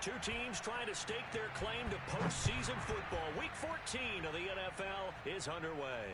Two teams trying to stake their claim to postseason football. Week 14 of the NFL is underway.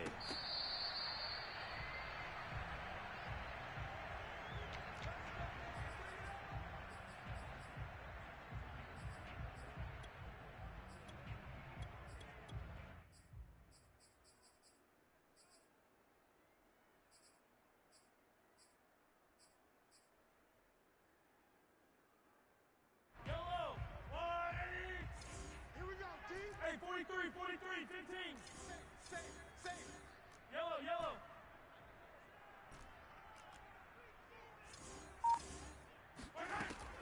Hey, 43, 15. Safe. Yellow.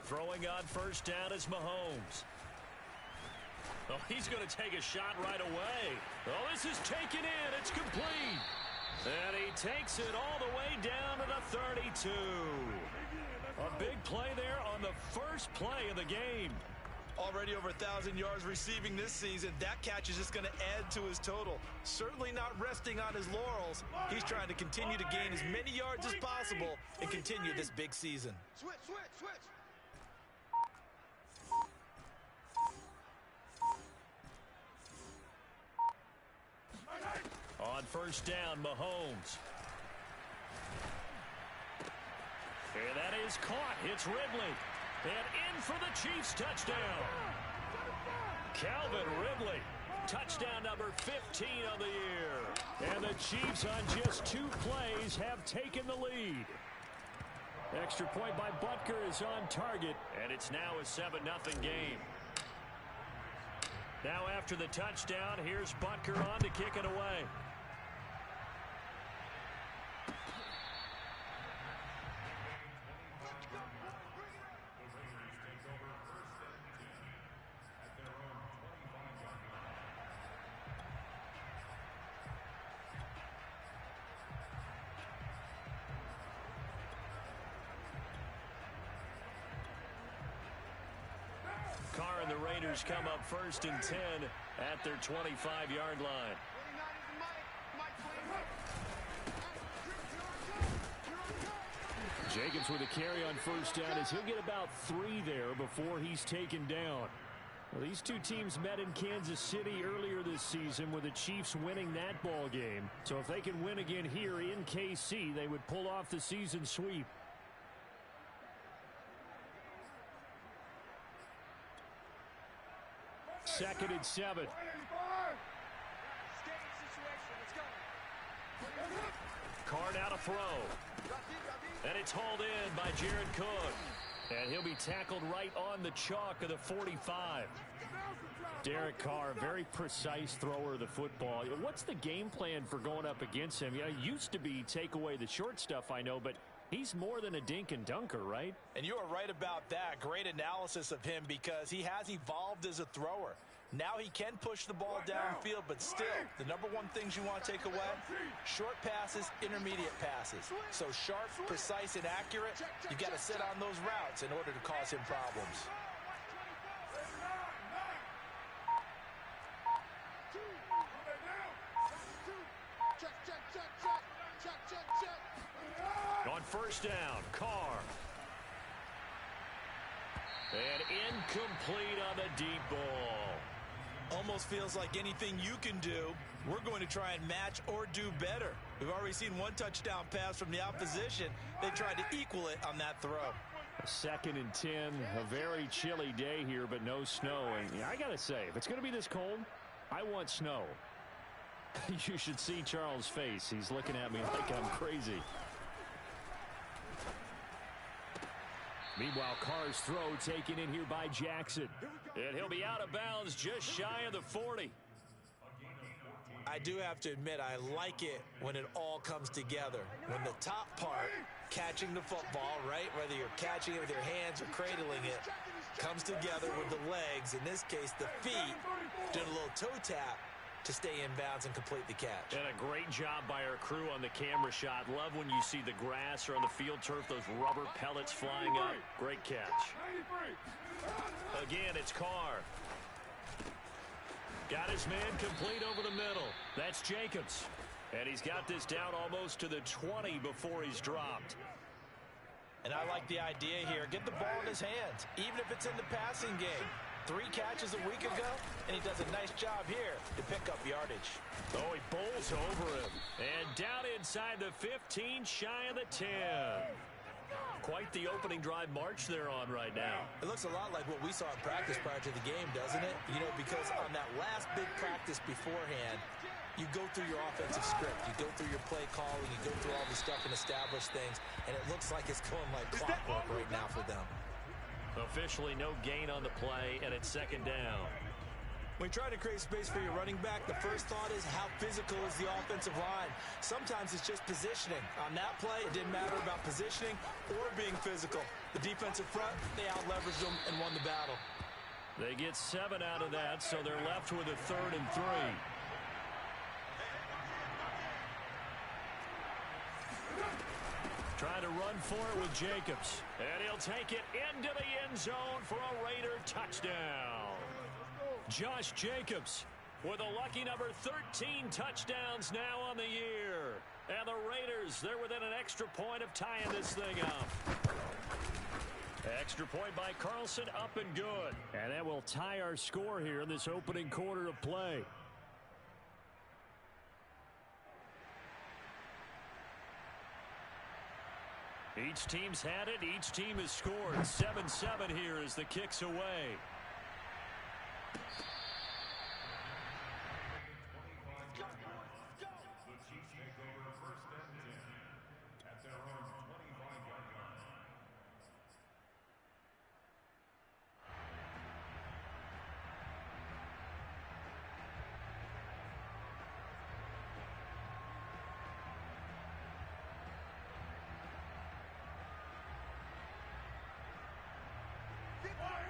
Throwing on first down is Mahomes. Oh, he's going to take a shot right away. Oh, this is taken in. It's complete. And he takes it all the way down to the 32. A big play there on the first play of the game. Already over 1,000 yards receiving this season. That catch is just going to add to his total. Certainly not resting on his laurels. He's trying to continue to gain as many yards as possible and continue this big season. Switch. On first down, Mahomes. And that is caught. It's Ridley. And in for the Chiefs touchdown. Calvin Ridley. Touchdown number 15 of the year. And the Chiefs on just 2 plays have taken the lead. Extra point by Butker is on target. And it's now a 7-0 game. Now after the touchdown, here's Butker on to kick it away. Carr and the Raiders come up first and 10 at their 25-yard line. Jacobs with a carry on first down as he'll get about 3 there before he's taken down. Well, these two teams met in Kansas City earlier this season with the Chiefs winning that ball game. So if they can win again here in KC, they would pull off the season sweep. Second and 7. Carr now to throw. And it's hauled in by Jared Cook. And he'll be tackled right on the chalk of the 45. Derek Carr, very precise thrower of the football. What's the game plan for going up against him? Yeah, it used to be take away the short stuff, I know, but he's more than a dink and dunker, right? And you are right about that. Great analysis of him because he has evolved as a thrower. Now he can push the ball downfield, but still, the number one things you want to take away, short passes, intermediate passes. So sharp, precise, and accurate, you got to sit on those routes in order to cause him problems. On first down, Carr. And incomplete on the deep ball. Almost feels like anything you can do, we're going to try and match or do better. We've already seen one touchdown pass from the opposition. They tried to equal it on that throw. Second and 10, a very chilly day here, but no snow. And I got to say, if it's going to be this cold, I want snow. You should see Charles' face. He's looking at me like I'm crazy. Meanwhile, Carr's throw taken in here by Jackson. And he'll be out of bounds just shy of the 40. I do have to admit, I like it when it all comes together. When the top part, catching the football, right, whether you're catching it with your hands or cradling it, comes together with the legs, in this case the feet, doing a little toe tap to stay in bounds and complete the catch. And a great job by our crew on the camera shot. Love when you see the grass or on the field turf, those rubber pellets flying up. Great catch. Again, it's Carr. Got his man complete over the middle. That's Jacobs. And he's got this down almost to the 20 before he's dropped. And I like the idea here. Get the ball in his hands, even if it's in the passing game. 3 catches a week ago, and he does a nice job here to pick up yardage. Oh, he bowls over him. And down inside the 15, shy of the 10. Quite the opening drive march they're on right now. It looks a lot like what we saw in practice prior to the game, doesn't it? You know, because on that last big practice beforehand, you go through your offensive script. You go through your play calling. You go through all the stuff and establish things. And it looks like it's going like clockwork right now for them. Officially no gain on the play, and it's second down. When you try to create space for your running back, the first thought is how physical is the offensive line. Sometimes it's just positioning. On that play, it didn't matter about positioning or being physical. The defensive front, they out-leveraged them and won the battle. They get 7 out of that, so they're left with a 3rd and 3. Trying to run for it with Jacobs. And he'll take it into the end zone for a Raider touchdown. Josh Jacobs with a lucky number 13 touchdowns now on the year. And the Raiders, they're within an extra point of tying this thing up. Extra point by Carlson, up and good. And that will tie our score here in this opening quarter of play. Each team's had it. Each team has scored. 7-7 here as the kick's away.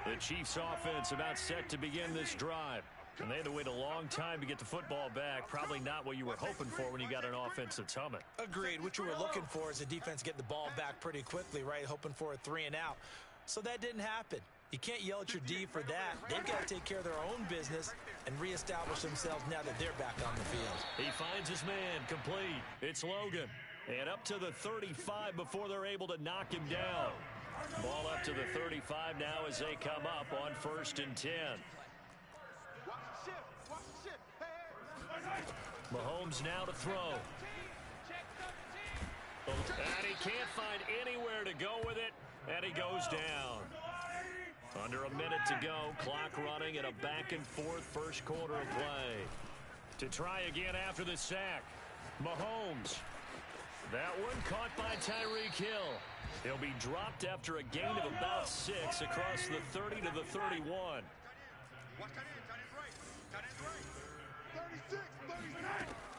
The Chiefs offense about set to begin this drive. And they had to wait a long time to get the football back. Probably not what you were hoping for when you got an offense that's humming. Agreed. What you were looking for is the defense getting the ball back pretty quickly, right? Hoping for a 3 and out. So that didn't happen. You can't yell at your D for that. They've got to take care of their own business and reestablish themselves now that they're back on the field. He finds his man, complete. It's Logan. And up to the 35 before they're able to knock him down. Ball up to the 35 now as they come up on 1st and 10. Mahomes now to throw. And he can't find anywhere to go with it, and he goes down. Under a minute to go, clock running at a back-and-forth first quarter of play. To try again after the sack, Mahomes. That one caught by Tyreek Hill. He'll be dropped after a gain of about 6 across the 30 to the 31.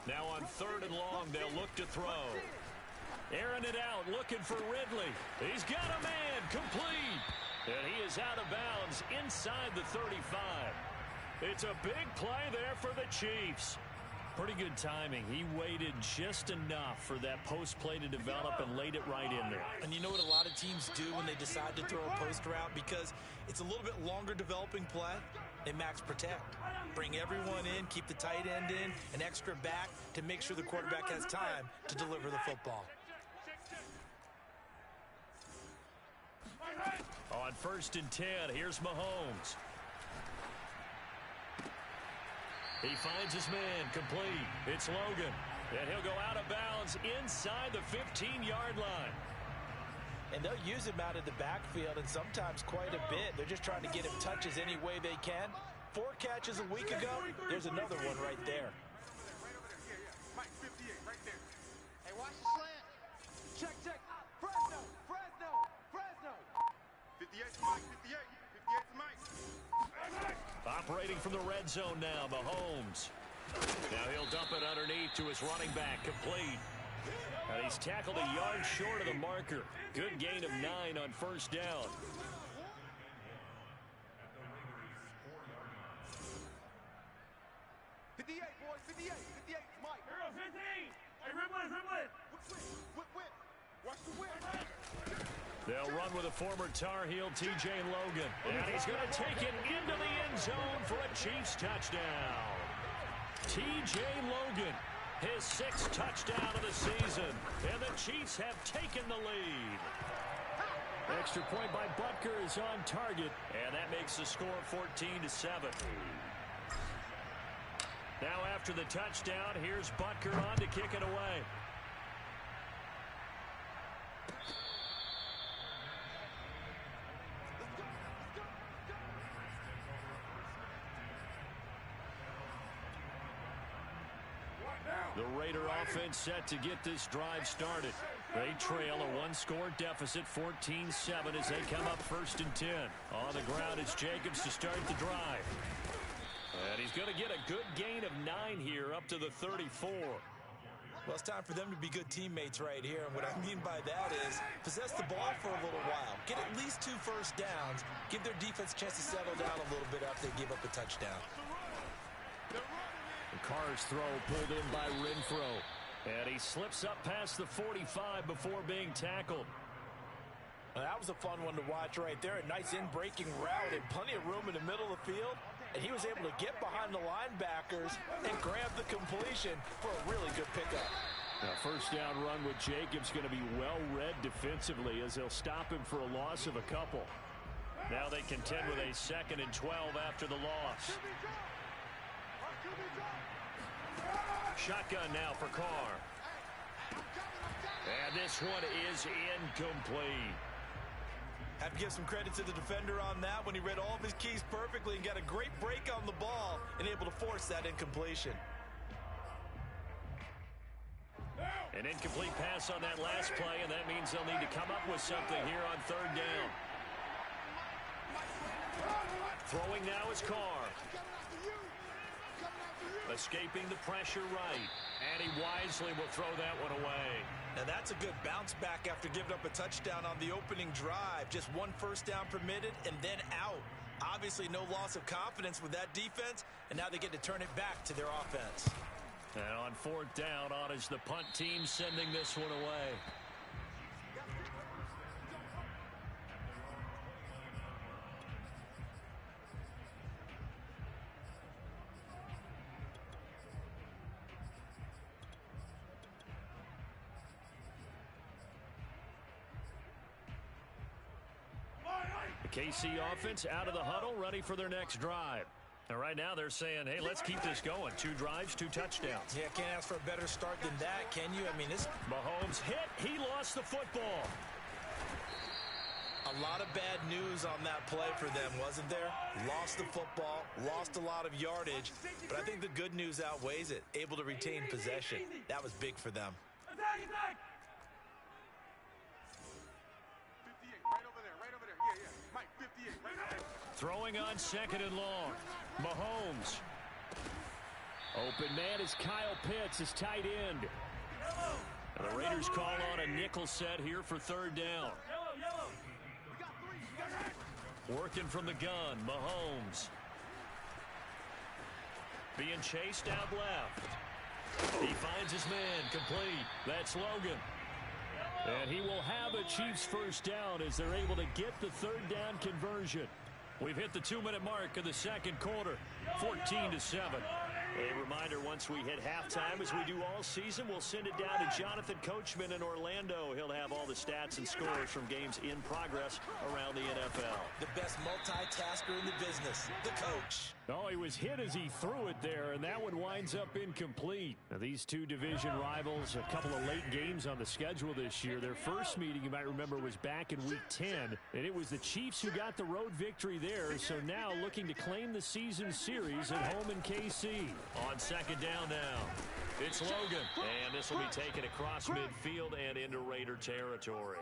Now on 3rd and long, they'll look to throw. Airing it out, looking for Ridley. He's got a man, complete. And he is out of bounds inside the 35. It's a big play there for the Chiefs. Pretty good timing. He waited just enough for that post play to develop and laid it right in there. And you know what a lot of teams do when they decide to throw a post route? Because it's a little bit longer developing play, they max protect. Bring everyone in, keep the tight end in, an extra back to make sure the quarterback has time to deliver the football. On 1st and 10, here's Mahomes. He finds his man, complete. It's Logan. And he'll go out of bounds inside the 15-yard line. And they'll use him out of the backfield, and sometimes quite a bit. They're just trying to get him touches any way they can. 4 catches a week ago. There's another one right there. Mike, 58, right there. Hey, watch the slant. Check, check. Fresno, Fresno, Fresno. 58's Mike, 58. 58's Mike. Operating from the red zone now, Mahomes. Now he'll dump it underneath to his running back, complete. And he's tackled a yard short of the marker. Good gain of 9 on 1st down. 58, boys, 58, 58, Mike. Here goes 15. Hey, Riblet, Riblet. Whip. Watch the whip. They'll run with a former Tar Heel, TJ Logan. And he's going to take it into the end zone for a Chiefs touchdown. TJ Logan, his 6th touchdown of the season. And the Chiefs have taken the lead. Extra point by Butker is on target, and that makes the score 14-7. Now after the touchdown, here's Butker on to kick it away. The Raider offense set to get this drive started. They trail a one-score deficit, 14-7, as they come up 1st and 10. On the ground is Jacobs to start the drive. And he's going to get a good gain of 9 here up to the 34. Well, it's time for them to be good teammates right here. And what I mean by that is possess the ball for a little while. Get at least 2 first downs. Give their defense a chance to settle down a little bit after they give up a touchdown. Carr's throw pulled in by Renfro. And he slips up past the 45 before being tackled. Well, that was a fun one to watch right there. A nice in-breaking route and plenty of room in the middle of the field. And he was able to get behind the linebackers and grab the completion for a really good pickup. Now, first down run with Jacobs going to be well-read defensively as they'll stop him for a loss of a couple. Now they contend with a 2nd and 12 after the loss. Shotgun now for Carr. And this one is incomplete. Have to give some credit to the defender on that when he read all of his keys perfectly and got a great break on the ball and able to force that incompletion. An incomplete pass on that last play, and that means they'll need to come up with something here on 3rd down. Throwing now is Carr. Escaping the pressure right. And he wisely will throw that one away. Now that's a good bounce back after giving up a touchdown on the opening drive. Just 1 first down permitted and then out. Obviously no loss of confidence with that defense, and now they get to turn it back to their offense. And on 4th down, on is the punt team sending this one away. KC offense out of the huddle, ready for their next drive. And right now they're saying, hey, let's keep this going. 2 drives, 2 touchdowns. Yeah, can't ask for a better start than that, can you? I mean, this... Mahomes hit. He lost the football. A lot of bad news on that play for them, wasn't there? Lost the football, lost a lot of yardage, but I think the good news outweighs it. Able to retain possession. That was big for them. Throwing on 2nd and long. Mahomes. Open man is Kyle Pitts, his tight end. And the Raiders call on a nickel set here for 3rd down. Working from the gun, Mahomes. Being chased out left. He finds his man, complete. That's Logan. And he will have a Chiefs first down as they're able to get the 3rd down conversion. We've hit the 2-minute mark of the 2nd quarter, 14-7. A reminder, once we hit halftime, as we do all season, we'll send it down to Jonathan Coachman in Orlando. He'll have all the stats and scores from games in progress around the NFL. The best multitasker in the business, the coach. Oh, he was hit as he threw it there, and that one winds up incomplete. Now, these 2 division rivals, a couple of late games on the schedule this year. Their first meeting, you might remember, was back in Week 10, and it was the Chiefs who got the road victory there, so now looking to claim the season series at home in KC. On 2nd down now, it's Logan, and this will be taken across midfield and into Raider territory.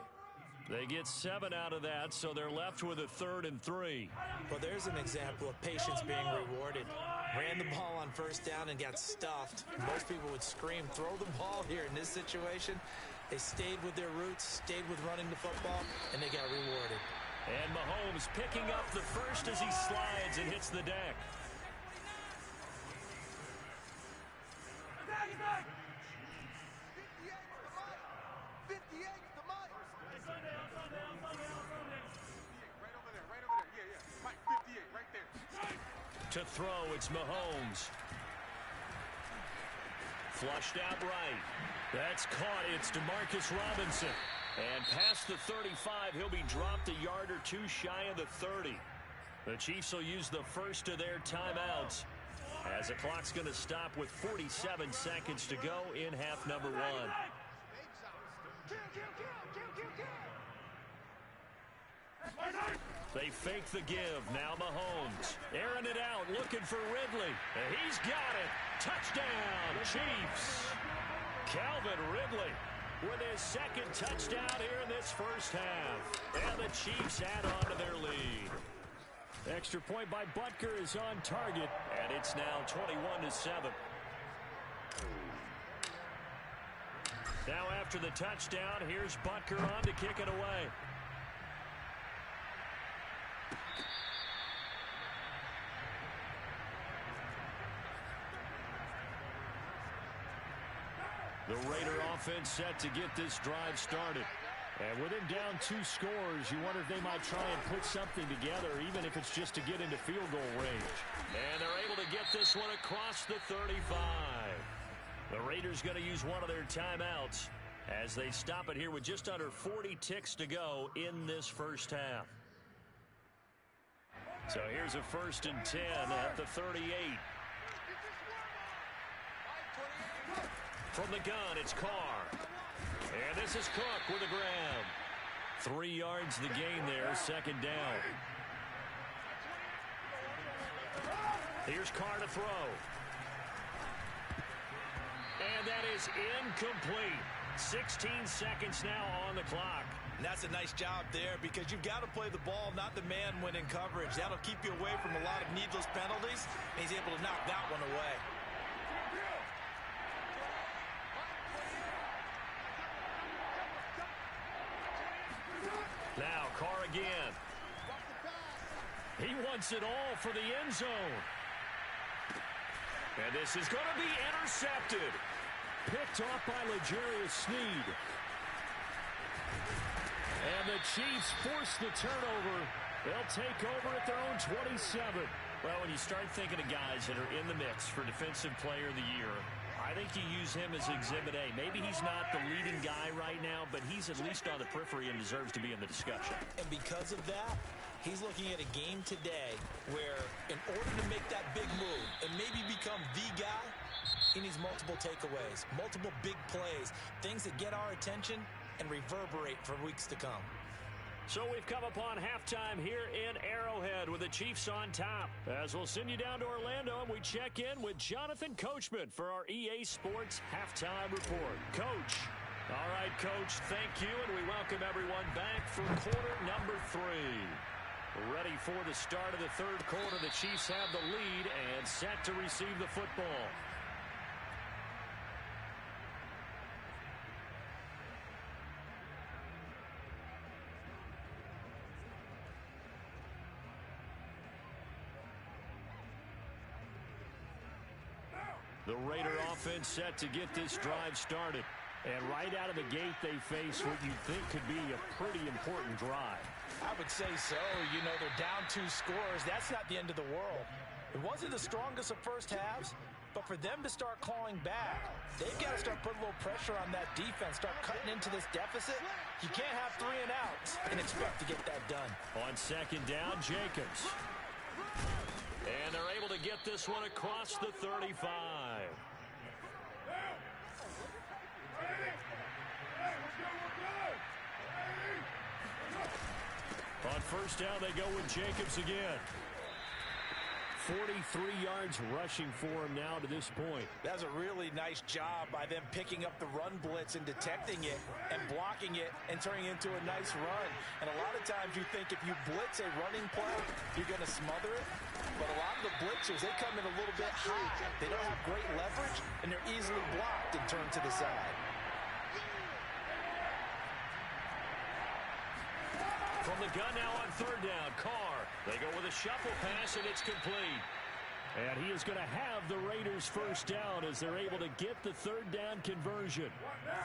They get 7 out of that, so they're left with a 3rd and 3. Well, there's an example of patience being rewarded. Ran the ball on 1st down and got stuffed. Most people would scream, throw the ball here. In this situation, they stayed with their roots, stayed with running the football, and they got rewarded. And Mahomes picking up the first as he slides and hits the deck. To throw, it's Mahomes. Flushed out right. That's caught. It's DeMarcus Robinson. And past the 35, he'll be dropped a yard or two shy of the 30. The Chiefs will use the first of their timeouts as the clock's going to stop with 47 seconds to go in half number one. They fake the give. Now Mahomes. Airing it out, looking for Ridley. And he's got it. Touchdown, Chiefs. Calvin Ridley with his second touchdown here in this first half. And the Chiefs add on to their lead. Extra point by Butker is on target, and it's now 21-7. Now after the touchdown, here's Butker on to kick it away. The Raider offense set to get this drive started. And with him down 2 scores, you wonder if they might try and put something together, even if it's just to get into field goal range. And they're able to get this one across the 35. The Raiders going to use one of their timeouts as they stop it here with just under 40 ticks to go in this first half. So here's a 1st and 10 at the 38. From the gun, it's Carr. And this is Cook with a grab. 3 yards the gain there, second down. Here's Carr to throw. And that is incomplete. 16 seconds now on the clock. And that's a nice job there because you've got to play the ball, not the man when in coverage. That'll keep you away from a lot of needless penalties, and he's able to knock that one away. Now Carr again. He wants it all for the end zone. And this is going to be intercepted. Picked off by L'Jarius Sneed. And the Chiefs force the turnover. They'll take over at their own 27. Well, when you start thinking of guys that are in the mix for Defensive Player of the Year, I think you use him as Exhibit A. Maybe he's not the leading guy right now, but he's at least on the periphery and deserves to be in the discussion. And because of that, he's looking at a game today where in order to make that big move and maybe become the guy, he needs multiple takeaways, multiple big plays, things that get our attention and reverberate for weeks to come. So we've come upon halftime here in Arrowhead with the Chiefs on top. As we'll send you down to Orlando and we check in with Jonathan Coachman for our EA Sports Halftime Report. Coach. All right, Coach, thank you, and we welcome everyone back for quarter number 3. Ready for the start of the third quarter. The Chiefs have the lead and set to receive the football. The Raider offense set to get this drive started. And right out of the gate, they face what you think could be a pretty important drive. I would say so. You know, they're down 2 scores. That's not the end of the world. It wasn't the strongest of first halves, but for them to start clawing back, they've got to start putting a little pressure on that defense, start cutting into this deficit. You can't have 3 and outs and expect to get that done. On second down, Jacobs. And they're able to get this one across the 35. On first down, they go with Jacobs again. 43 yards rushing for him now to this point. That's a really nice job by them picking up the run blitz and detecting it and blocking it and turning it into a nice run. And a lot of times you think if you blitz a running play, you're going to smother it. But a lot of the blitzers, they come in a little bit high. They don't have great leverage, and they're easily blocked and turned to the side. From the gun now on third down, Carr. They go with a shuffle pass, and it's complete. And he is going to have the Raiders first down as they're able to get the third down conversion.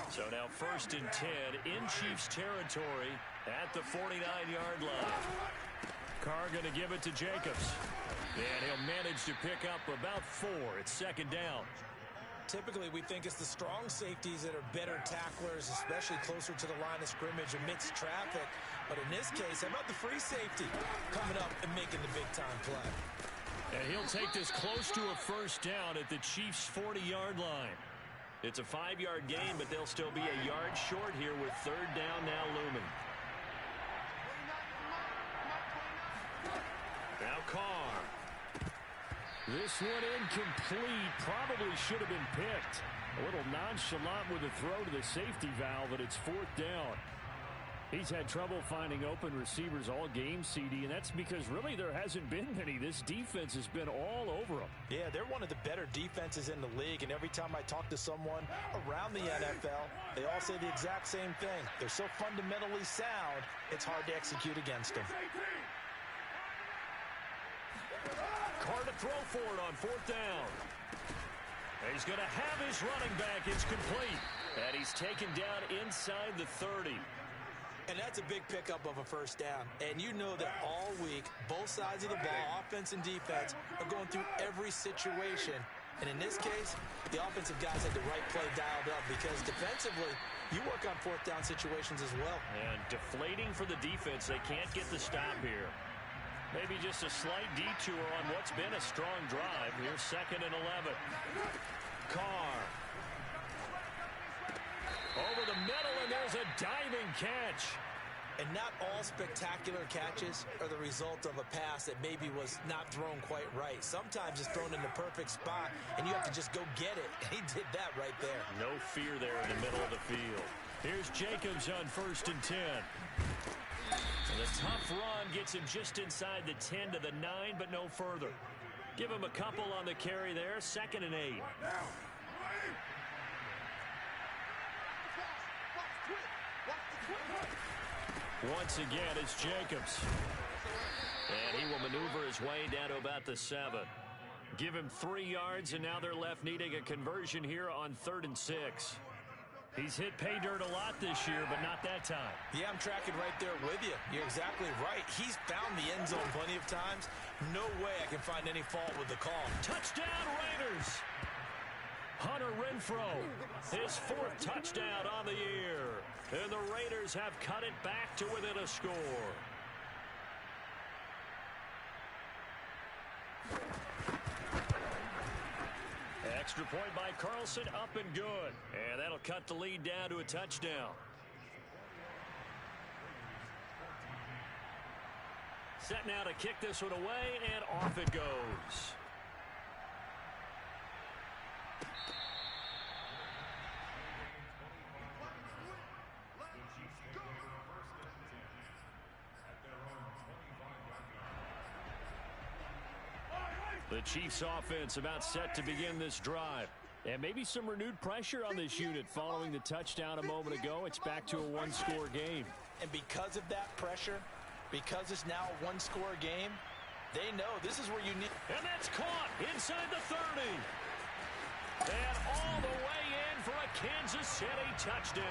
So now 1st and 10 in Chiefs territory at the 49-yard line. Carr going to give it to Jacobs. And he'll manage to pick up about 4. It's second down. Typically, we think it's the strong safeties that are better tacklers, especially closer to the line of scrimmage amidst traffic. But in this case, how about the free safety coming up and making the big-time play? And he'll take this close to a first down at the Chiefs' 40-yard line. It's a 5-yard gain, but they'll still be a yard short here with third down now looming. Now Carr. This one incomplete. Probably should have been picked. A little nonchalant with a throw to the safety valve, and it's fourth down. He's had trouble finding open receivers all game, CD, and that's because really there hasn't been many. This defense has been all over them. Yeah, they're one of the better defenses in the league, and every time I talk to someone around the NFL, they all say the exact same thing. They're so fundamentally sound, it's hard to execute against them. Carr to throw for it on fourth down. He's going to have his running back. It's complete. And he's taken down inside the 30. And that's a big pickup of a first down. And you know that all week, both sides of the ball, offense and defense, are going through every situation. And in this case, the offensive guys had the right play dialed up because defensively, you work on fourth down situations as well. And deflating for the defense. They can't get the stop here. Maybe just a slight detour on what's been a strong drive. Here's 2nd and 11. Carr. Over the middle, and there's a diving catch. And not all spectacular catches are the result of a pass that maybe was not thrown quite right. Sometimes it's thrown in the perfect spot, and you have to just go get it. And he did that right there. No fear there in the middle of the field. Here's Jacobs on 1st and 10. And the tough run gets him just inside the 10 to the 9, but no further. Give him a couple on the carry there. 2nd and 8. Once again, it's Jacobs. And he will maneuver his way down to about the 7. Give him 3 yards, and now they're left needing a conversion here on 3rd and 6. He's hit pay dirt a lot this year, but not that time. Yeah, I'm tracking right there with you. You're exactly right. He's found the end zone plenty of times. No way I can find any fault with the call. Touchdown, Raiders! Hunter Renfrow, his 4th touchdown on the year. And the Raiders have cut it back to within a score. Extra point by Carlson, up and good. And that'll cut the lead down to a touchdown. Set now to kick this one away, and off it goes. The Chiefs offense about set to begin this drive. And maybe some renewed pressure on this unit following the touchdown a moment ago. It's back to a one-score game. And because of that pressure, because it's now a one-score game, they know this is where you need. And that's caught inside the 30. And all the way in for a Kansas City touchdown.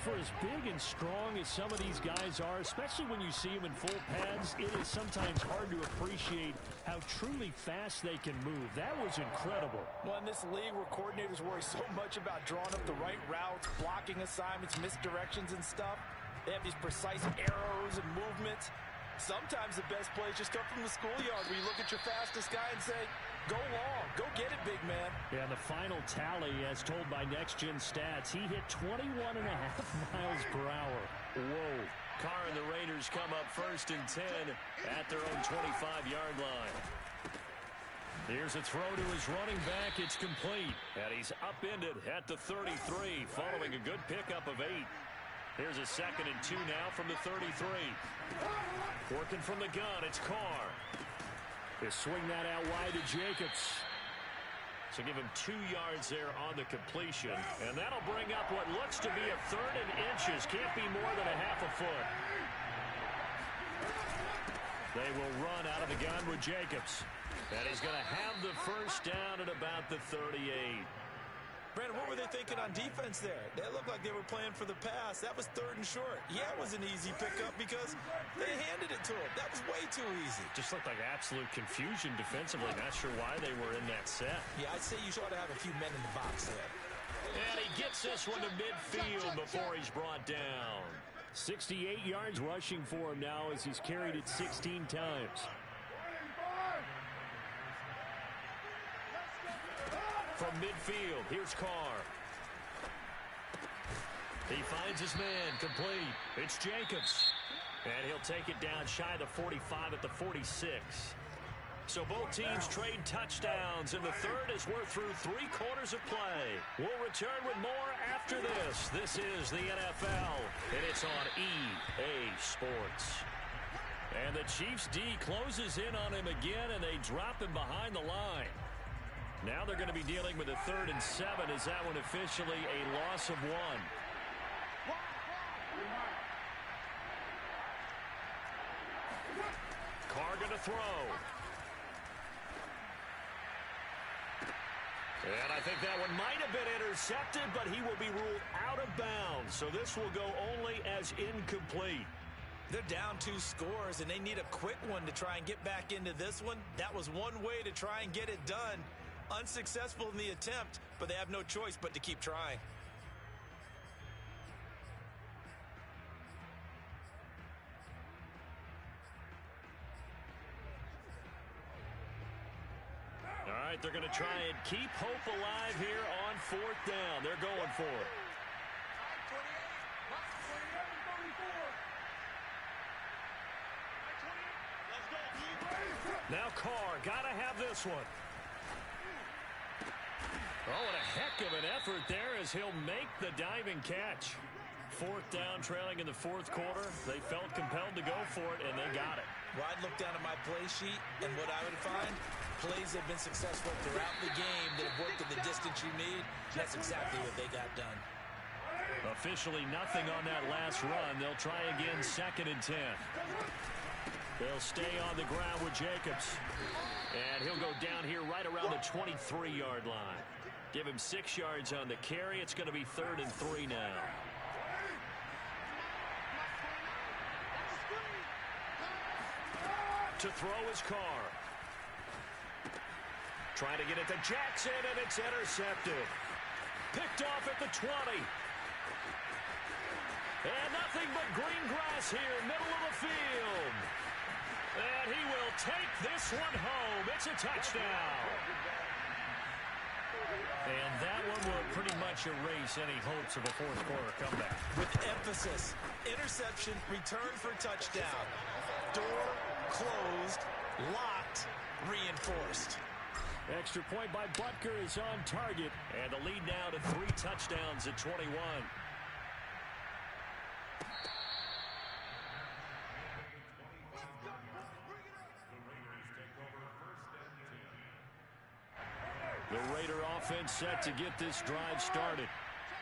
For as big and strong as some of these guys are, especially when you see them in full pads, it is sometimes hard to appreciate how truly fast they can move. That was incredible. Well, in this league where coordinators worry so much about drawing up the right routes, blocking assignments, misdirections and stuff, they have these precise arrows and movements. Sometimes the best plays just come from the schoolyard where you look at your fastest guy and say, go long, go get it, big man. Yeah, the final tally, as told by Next Gen Stats, he hit 21.5 miles per hour. Whoa. Carr and the Raiders come up 1st and 10 at their own 25-yard line. Here's a throw to his running back. It's complete. And he's upended at the 33 following a good pickup of 8. Here's a 2nd and 2 now from the 33. Working from the gun, it's Carr. They swing that out wide to Jacobs. So give him 2 yards there on the completion. And that'll bring up what looks to be a 3rd and inches. Can't be more than a half a foot. They will run out of the gun with Jacobs. And he's going to have the first down at about the 38. Brandon, what were they thinking on defense there? They looked like they were playing for the pass. That was 3rd and short. Yeah, it was an easy pickup because they handed it to him. That was way too easy. Just looked like absolute confusion defensively. Not sure why they were in that set. Yeah, I'd say you ought to have a few men in the box there. And he gets this one to midfield before he's brought down. 68 yards rushing for him now as he's carried it 16 times. From midfield, here's Carr. He finds his man, complete. It's Jacobs. And he'll take it down shy of the 45 at the 46. So both teams trade touchdowns, and the third as we're through 3 quarters of play. We'll return with more after this. This is the NFL, and it's on EA Sports. And the Chiefs D closes in on him again, and they drop him behind the line. Now they're going to be dealing with a 3rd and 7. Is that one officially a loss of 1? Carr going to throw. And I think that one might have been intercepted, but he will be ruled out of bounds. So this will go only as incomplete. They're down 2 scores, and they need a quick one to try and get back into this one. That was one way to try and get it done. Unsuccessful in the attempt, but they have no choice but to keep trying. All right, they're going to try and keep hope alive here on 4th down. They're going for it. Now Carr, got to have this one. Oh, and a heck of an effort there as he'll make the diving catch. 4th down, trailing in the 4th quarter. They felt compelled to go for it, and they got it. Well, I'd look down at my play sheet, and what I would find, plays have been successful throughout the game that have worked at the distance you need. That's exactly what they got done. Officially nothing on that last run. They'll try again 2nd and 10. They'll stay on the ground with Jacobs. And he'll go down here right around the 23-yard line. Give him 6 yards on the carry. It's going to be 3rd and 3 now. To throw is Carr. Trying to get it to Jackson, and it's intercepted. Picked off at the 20. And nothing but green grass here, middle of the field. And he will take this one home. It's a touchdown. And that one will pretty much erase any hopes of a 4th quarter comeback. With emphasis, interception, return for touchdown. Door closed, locked, reinforced. Extra point by Butker is on target. And the lead now to 3 touchdowns at 21. The Raider offense set to get this drive started.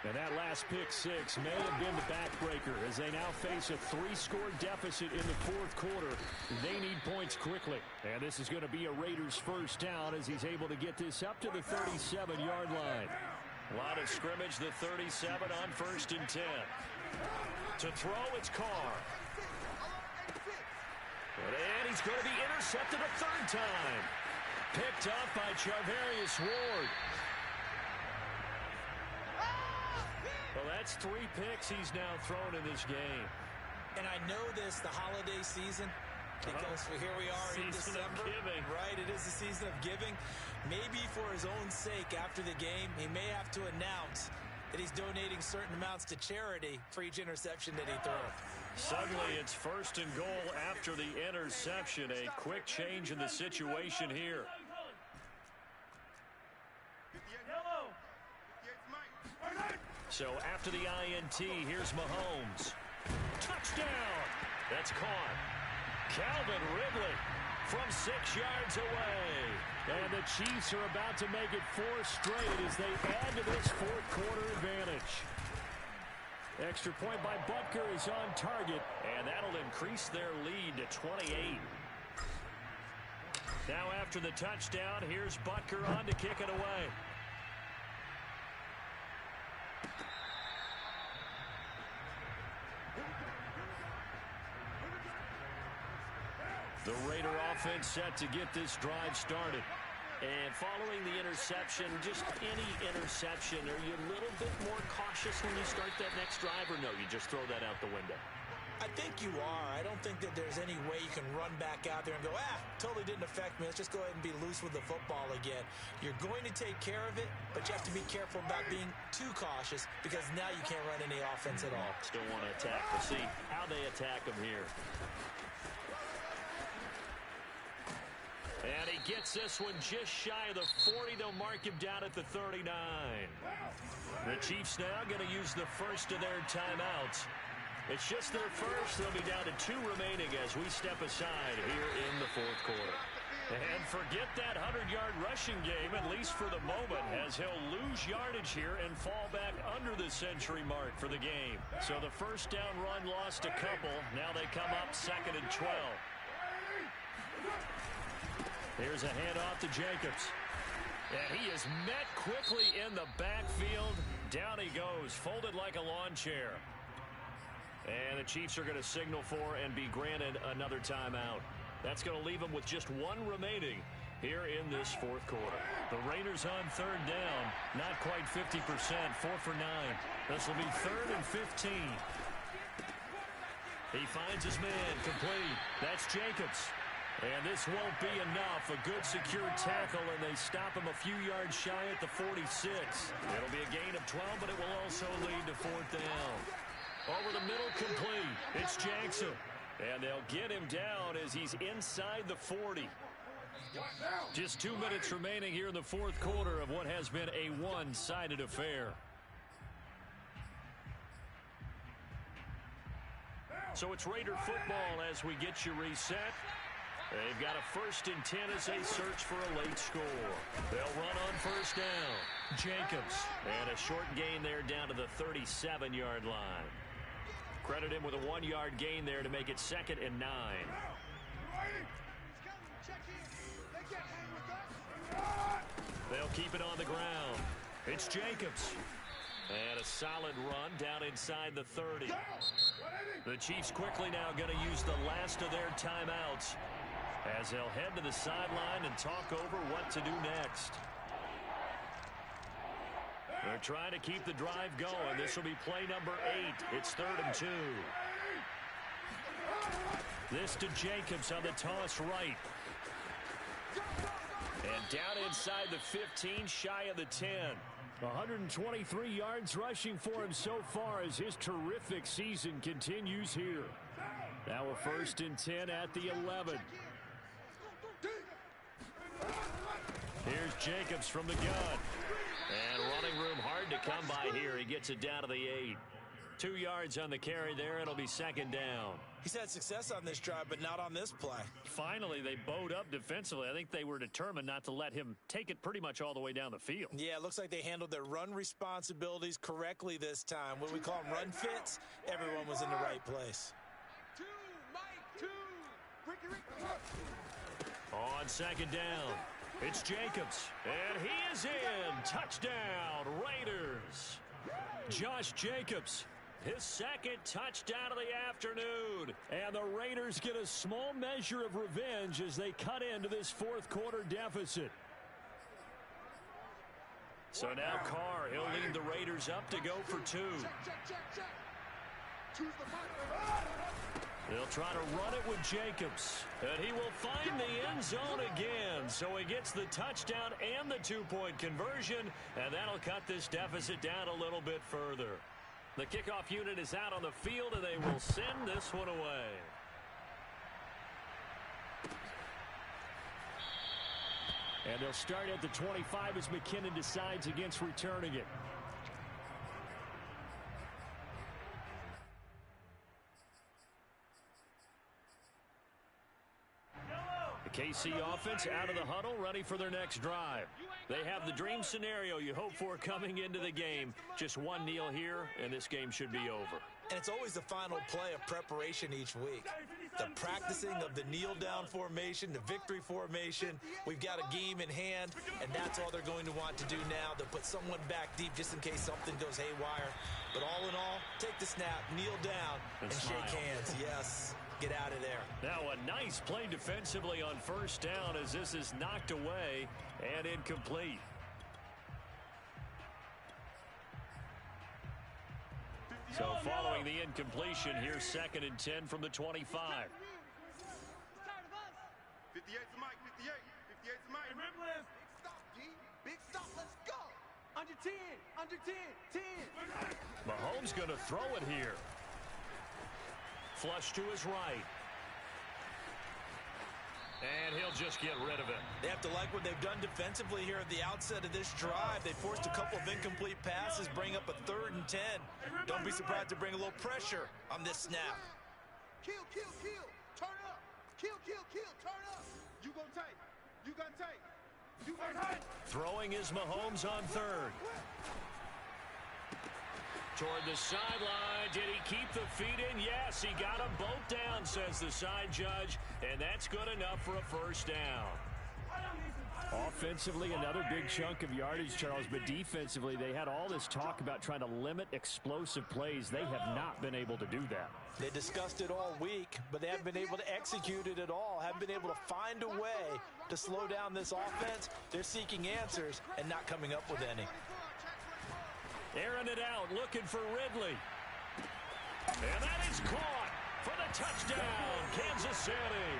And that last pick 6 may have been the backbreaker as they now face a 3-score deficit in the 4th quarter. They need points quickly. And this is going to be a Raiders first down as he's able to get this up to the 37-yard line. A lot of scrimmage, the 37 on 1st and 10. To throw, it's Carr. And he's going to be intercepted a 3rd time. Picked up by Charvarius Ward. Well, that's 3 picks he's now thrown in this game. And I know this, the holiday season, because here we are in December. Right, it is the season of giving. Maybe for his own sake after the game, he may have to announce that he's donating certain amounts to charity for each interception that he throws. Suddenly, it's 1st and goal after the interception. A quick change in the situation here. So after the INT, here's Mahomes. Touchdown! That's caught. Calvin Ridley from 6 yards away. And the Chiefs are about to make it 4 straight as they add to this 4th quarter advantage. Extra point by Butker is on target, and that'll increase their lead to 28. Now after the touchdown, here's Butker on to kick it away. Raider offense set to get this drive started. And following the interception, just any interception, are you a little bit more cautious when you start that next drive, or no, you just throw that out the window? I think you are. I don't think that there's any way you can run back out there and go, totally didn't affect me. Let's just go ahead and be loose with the football again. You're going to take care of it, but you have to be careful about being too cautious because now you can't run any offense at all. Still want to attack. We'll see how they attack them here. And he gets this one just shy of the 40. They'll mark him down at the 39. The Chiefs now going to use the first of their timeouts. It's just their first. They'll be down to 2 remaining as we step aside here in the fourth quarter. And forget that 100-yard rushing game, at least for the moment, as he'll lose yardage here and fall back under the century mark for the game. So the first down run lost a couple. Now they come up 2nd and 12. Here's a handoff to Jacobs. And he is met quickly in the backfield. Down he goes, folded like a lawn chair. And the Chiefs are going to signal for and be granted another timeout. That's going to leave them with just 1 remaining here in this fourth quarter. The Raiders on 3rd down, not quite 50%, 4 for 9. This will be 3rd and 15. He finds his man, complete. That's Jacobs. And this won't be enough. A good secure tackle, and they stop him a few yards shy at the 46. It'll be a gain of 12, but it will also lead to 4th down. Over the middle, complete. It's Jackson. And they'll get him down as he's inside the 40. Just 2 minutes remaining here in the fourth quarter of what has been a one-sided affair. So it's Raider football as we get you reset. They've got a 1st and 10 as they search for a late score. They'll run on 1st down. Jacobs. And a short gain there down to the 37-yard line. Credit him with a 1-yard gain there to make it 2nd and 9. They'll keep it on the ground. It's Jacobs. And a solid run down inside the 30. The Chiefs quickly now going to use the last of their timeouts as they'll head to the sideline and talk over what to do next. They're trying to keep the drive going. This will be play number 8. It's 3rd and 2. This to Jacobs on the toss right. And down inside the 15, shy of the 10. 123 yards rushing for him so far as his terrific season continues here. Now a 1st and 10 at the 11. Here's Jacobs from the gun. And running room hard to come by here. He gets it down to the 8. 2 yards on the carry there. It'll be 2nd down. He's had success on this drive, but not on this play. Finally, they bowed up defensively. I think they were determined not to let him take it pretty much all the way down the field. Yeah, it looks like they handled their run responsibilities correctly this time. What we call them run fits, everyone was in the right place. On 2nd down, it's Jacobs. And he is in. Touchdown, Raiders. Josh Jacobs. His 2nd touchdown of the afternoon. And the Raiders get a small measure of revenge as they cut into this fourth quarter deficit. So now Carr, he'll lead the Raiders up to go for 2. They'll try to run it with Jacobs. And he will find the end zone again. So he gets the touchdown and the 2-point conversion. And that'll cut this deficit down a little bit further. The kickoff unit is out on the field, and they will send this one away. And they'll start at the 25 as McKinnon decides against returning it. KC offense out of the huddle, ready for their next drive. They have the dream scenario you hope for coming into the game. Just one kneel here, and this game should be over. And it's always the final play of preparation each week. The practicing of the kneel-down formation, the victory formation. We've got a game in hand, and that's all they're going to want to do now. They'll put someone back deep just in case something goes haywire. But all in all, take the snap, kneel down, and shake hands. Yes. get out of there. Now a nice play defensively on first down as this is knocked away and incomplete. So following the incompletion, here's 2nd and 10 from the 25. 58's Mike, 58. 58's Mike. Remember this. Big stop, G. Big stop. Let's go. Under 10. Under 10. 10. Mahomes going to throw it here. Flush to his right. And he'll just get rid of it. They have to like what they've done defensively here at the outset of this drive. They forced a couple of incomplete passes, bring up a 3rd and 10. Don't be surprised to bring a little pressure on this snap. Kill, kill, kill. Turn up. Kill, kill, kill. Turn up. You go tight. You got tight. You got tight. Throwing is Mahomes on 3rd. Toward the sideline. Did he keep the feet in? Yes, he got them both down, says the side judge. And that's good enough for a first down. Offensively, another big chunk of yardage, Charles. But defensively, they had all this talk about trying to limit explosive plays. They have not been able to do that. They discussed it all week, but they haven't been able to execute it at all. Haven't been able to find a way to slow down this offense. They're seeking answers and not coming up with any. Airing it out, looking for Ridley. And that is caught for the touchdown, Kansas City.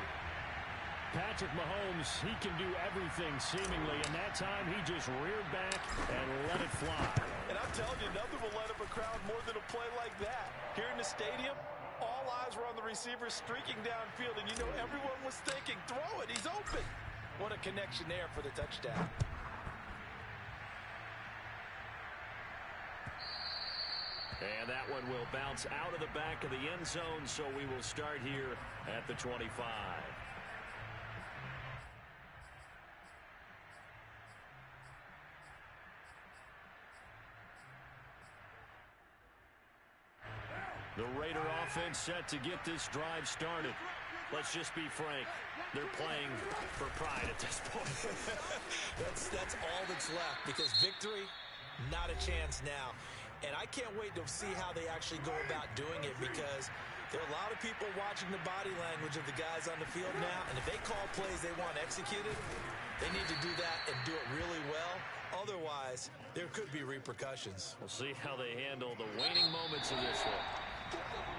Patrick Mahomes, he can do everything seemingly, and that time he just reared back and let it fly. And I'm telling you, nothing will let up a crowd more than a play like that. Here in the stadium, all eyes were on the receiver streaking downfield, and you know everyone was thinking, throw it, he's open. What a connection there for the touchdown. And that one will bounce out of the back of the end zone, so we will start here at the 25. The Raider offense set to get this drive started. Let's just be frank. They're playing for pride at this point. That's all that's left, because victory, not a chance now. And I can't wait to see how they actually go about doing it, because there are a lot of people watching the body language of the guys on the field now, and if they call plays they want executed, they need to do that and do it really well. Otherwise, there could be repercussions. We'll see how they handle the waning moments of this one.